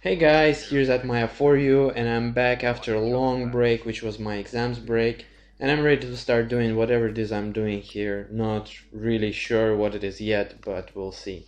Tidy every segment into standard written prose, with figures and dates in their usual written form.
Hey guys, here's Atmaya for you, and I'm back after a long break, which was my exams break, and I'm ready to start doing whatever it is I'm doing here. Not really sure what it is yet, but we'll see.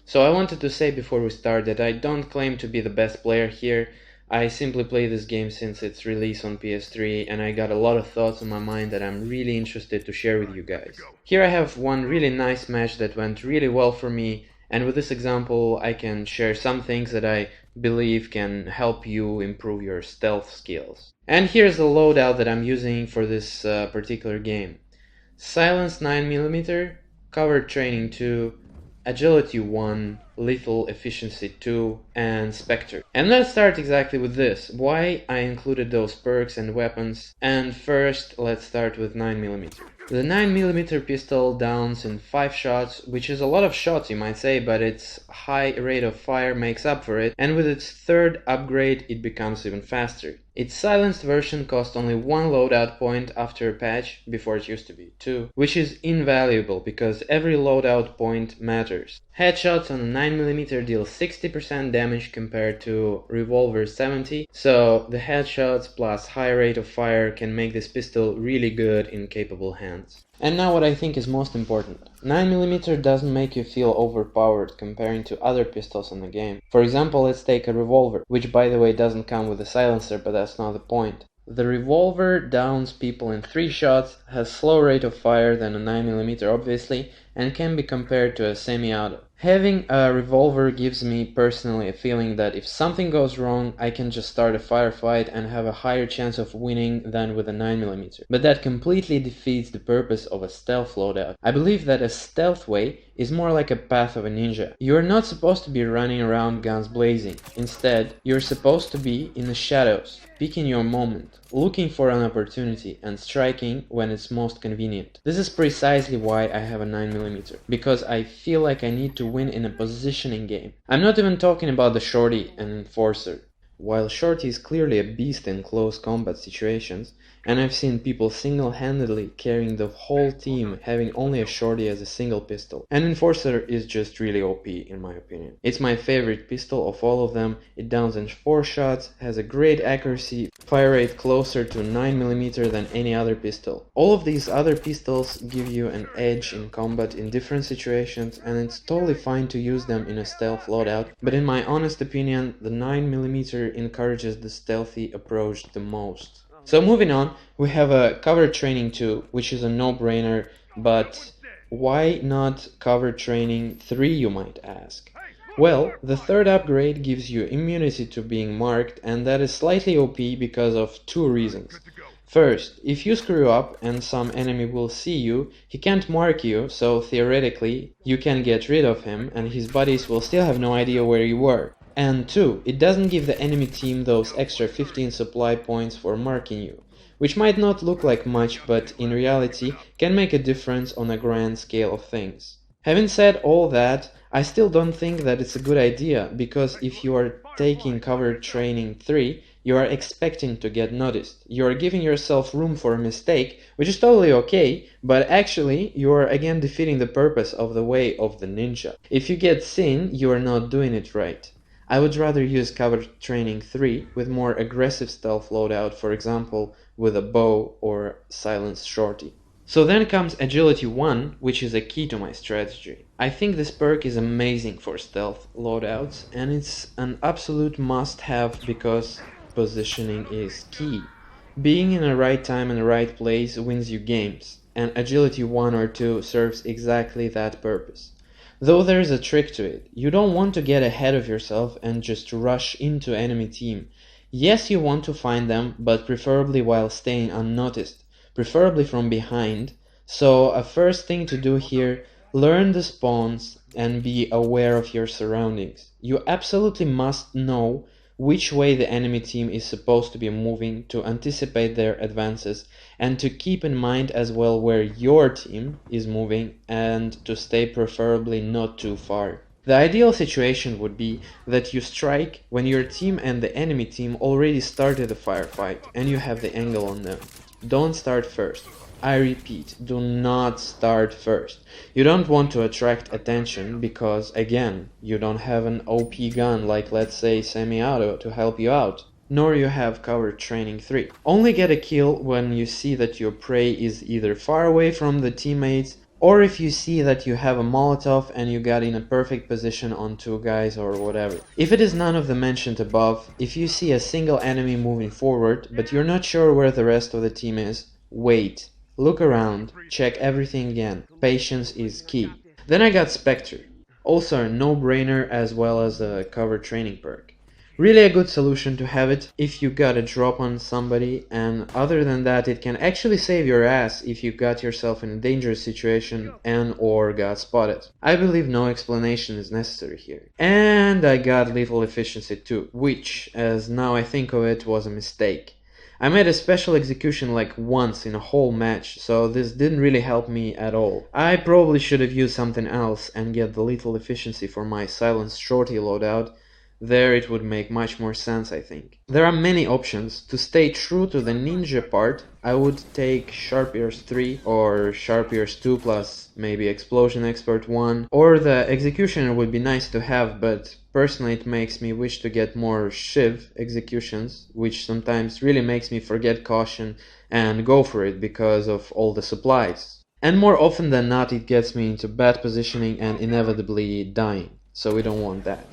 So I wanted to say before we start that I don't claim to be the best player here. I simply play this game since its release on PS3, and I got a lot of thoughts on my mind that I'm really interested to share with you guys. Here I have one really nice match that went really well for me, and with this example I can share some things that I believe can help you improve your stealth skills. And here's the loadout that I'm using for this particular game. Silence 9mm, Cover Training 2, Agility 1, Lethal Efficiency 2, and Spectre. And let's start exactly with this, why I included those perks and weapons. And first, let's start with 9mm. The 9mm pistol downs in 5 shots, which is a lot of shots you might say, but its high rate of fire makes up for it, and with its third upgrade it becomes even faster. Its silenced version cost only 1 loadout point after a patch, before it used to be 2, which is invaluable because every loadout point matters. Headshots on a 9mm deal 60% damage compared to revolver 70, so the headshots plus high rate of fire can make this pistol really good in capable hands. And now what I think is most important. 9mm doesn't make you feel overpowered comparing to other pistols in the game. For example, let's take a revolver, which by the way doesn't come with a silencer, but that's not the point. The revolver downs people in 3 shots, has slower rate of fire than a 9mm obviously, and can be compared to a semi-auto. Having a revolver gives me personally a feeling that if something goes wrong, I can just start a firefight and have a higher chance of winning than with a 9mm. But that completely defeats the purpose of a stealth loadout. I believe that a stealth way is more like a path of a ninja. You are not supposed to be running around guns blazing. Instead, you're supposed to be in the shadows, picking your moment, looking for an opportunity and striking when it's most convenient. This is precisely why I have a 9mm, because I feel like I need to win in a positioning game. I'm not even talking about the shorty and enforcer. While shorty is clearly a beast in close combat situations, and I've seen people single-handedly carrying the whole team having only a shorty as a single pistol. An enforcer is just really OP in my opinion. It's my favorite pistol of all of them. It downs in 4 shots, has a great accuracy, fire rate closer to 9mm than any other pistol. All of these other pistols give you an edge in combat in different situations, and it's totally fine to use them in a stealth loadout, but in my honest opinion, the 9mm encourages the stealthy approach the most. So moving on, we have a Cover Training 2, which is a no-brainer, but why not Cover Training 3, you might ask? Well, the third upgrade gives you immunity to being marked, and that is slightly OP because of 2 reasons. First, if you screw up and some enemy will see you, he can't mark you, so theoretically you can get rid of him and his buddies will still have no idea where you were. And 2, it doesn't give the enemy team those extra 15 supply points for marking you, which might not look like much, but in reality can make a difference on a grand scale of things. Having said all that, I still don't think that it's a good idea, because if you are taking Cover Training 3, you are expecting to get noticed. You are giving yourself room for a mistake, which is totally okay, but actually you are again defeating the purpose of the way of the ninja. If you get seen, you are not doing it right. I would rather use Cover Training 3 with more aggressive stealth loadout, for example with a bow or silenced shorty. So then comes Agility 1, which is a key to my strategy. I think this perk is amazing for stealth loadouts, and it's an absolute must-have because positioning is key. Being in the right time and the right place wins you games, and Agility 1 or 2 serves exactly that purpose. Though there is a trick to it. You don't want to get ahead of yourself and just rush into enemy team. Yes, you want to find them, but preferably while staying unnoticed, preferably from behind. So a first thing to do here, learn the spawns and be aware of your surroundings. You absolutely must know which way the enemy team is supposed to be moving to anticipate their advances, and to keep in mind as well where your team is moving and to stay preferably not too far. The ideal situation would be that you strike when your team and the enemy team already started a firefight and you have the angle on them. Don't start first. I repeat, do not start first. You don't want to attract attention because, again, you don't have an OP gun like, let's say, semi-auto to help you out, nor you have cover training 3. Only get a kill when you see that your prey is either far away from the teammates, or if you see that you have a Molotov and you got in a perfect position on 2 guys or whatever. If it is none of the mentioned above, if you see a single enemy moving forward, but you're not sure where the rest of the team is, wait. Look around, check everything again. Patience is key. Then I got Spectre, also a no-brainer as well as a cover training perk. Really a good solution to have it if you got a drop on somebody, and other than that it can actually save your ass if you got yourself in a dangerous situation and or got spotted. I believe no explanation is necessary here. And I got lethal efficiency too, which, as now I think of it, was a mistake. I made a special execution like once in a whole match, so this didn't really help me at all. I probably should have used something else and get the lethal efficiency for my silenced shorty loadout. There it would make much more sense, I think. There are many options. To stay true to the ninja part, I would take Sharp Ears 3 or Sharp Ears 2 plus maybe Explosion Expert 1, or the Executioner would be nice to have, but personally it makes me wish to get more Shiv executions, which sometimes really makes me forget caution and go for it because of all the supplies. And more often than not it gets me into bad positioning and inevitably dying, so we don't want that.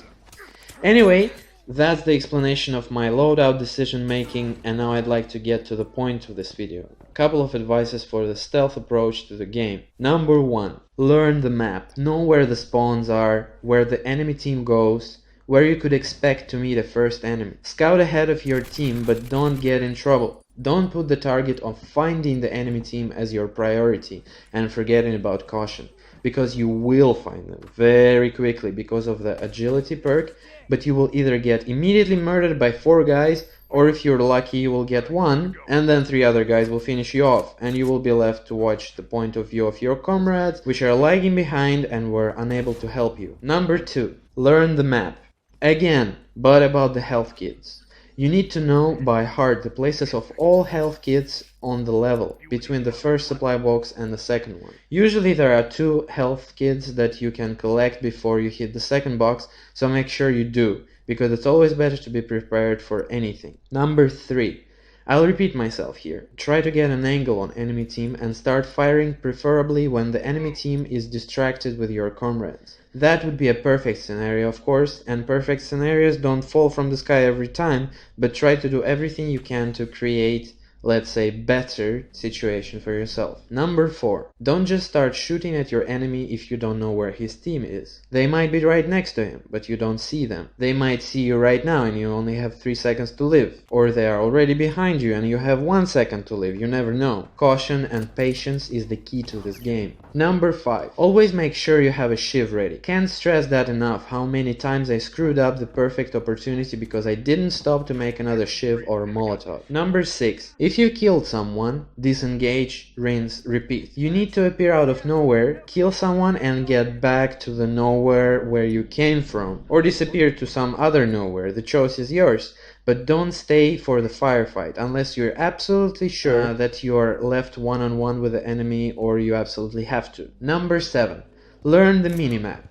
Anyway, that's the explanation of my loadout decision making, and now I'd like to get to the point of this video. A couple of advices for the stealth approach to the game. Number 1. Learn the map. Know where the spawns are, where the enemy team goes, where you could expect to meet a first enemy. Scout ahead of your team, but don't get in trouble. Don't put the target of finding the enemy team as your priority and forgetting about caution, because you will find them very quickly because of the agility perk, but you will either get immediately murdered by 4 guys, or if you're lucky you will get 1, and then 3 other guys will finish you off, and you will be left to watch the point of view of your comrades, which are lagging behind and were unable to help you. Number 2. Learn the map. Again, but about the health kits. You need to know by heart the places of all health kits on the level, between the first supply box and the second one. Usually there are 2 health kits that you can collect before you hit the second box, so make sure you do, because it's always better to be prepared for anything. Number 3. I'll repeat myself here. Try to get an angle on enemy team and start firing preferably when the enemy team is distracted with your comrades. That would be a perfect scenario, of course, and perfect scenarios don't fall from the sky every time, but try to do everything you can to create, let's say, better situation for yourself. Number 4. Don't just start shooting at your enemy if you don't know where his team is. They might be right next to him, but you don't see them. They might see you right now and you only have 3 seconds to live. Or they are already behind you and you have 1 second to live, you never know. Caution and patience is the key to this game. Number 5. Always make sure you have a shiv ready. Can't stress that enough, how many times I screwed up the perfect opportunity because I didn't stop to make another shiv or molotov. Number 6. If you killed someone, disengage, rinse, repeat. You need to appear out of nowhere, kill someone and get back to the nowhere where you came from, or disappear to some other nowhere, the choice is yours. But don't stay for the firefight unless you're absolutely sure that you're left one-on-one with the enemy or you absolutely have to. Number 7. Learn the minimap.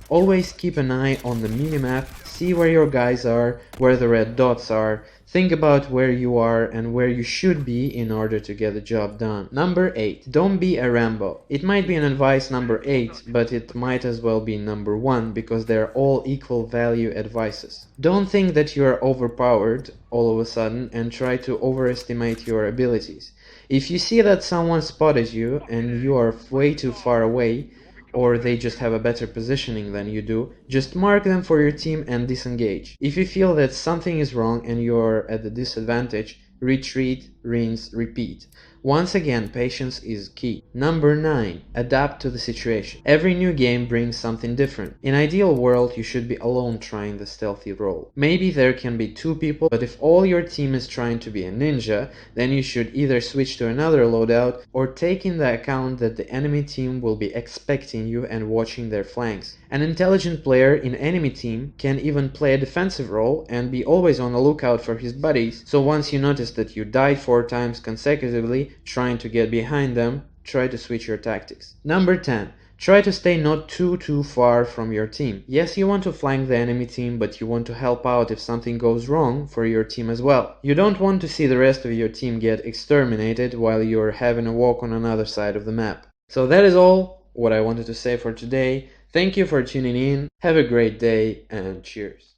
Always keep an eye on the minimap, see where your guys are, where the red dots are, think about where you are and where you should be in order to get the job done. Number 8. Don't be a Rambo. It might be an advice number 8, but it might as well be number 1 because they're all equal value advices. Don't think that you are overpowered all of a sudden and try to overestimate your abilities. If you see that someone spotted you and you are way too far away, or they just have a better positioning than you do, just mark them for your team and disengage. If you feel that something is wrong and you're at a disadvantage, retreat, rinse, repeat. Once again, patience is key. Number 9. Adapt to the situation. Every new game brings something different. In ideal world, you should be alone trying the stealthy role. Maybe there can be 2 people, but if all your team is trying to be a ninja, then you should either switch to another loadout or take into account that the enemy team will be expecting you and watching their flanks. An intelligent player in enemy team can even play a defensive role and be always on the lookout for his buddies, so once you notice notice that you died 4 times consecutively trying to get behind them, try to switch your tactics. Number 10. Try to stay not too far from your team. Yes, you want to flank the enemy team, but you want to help out if something goes wrong for your team as well. You don't want to see the rest of your team get exterminated while you're having a walk on another side of the map. So that is all what I wanted to say for today. Thank you for tuning in. Have a great day and cheers.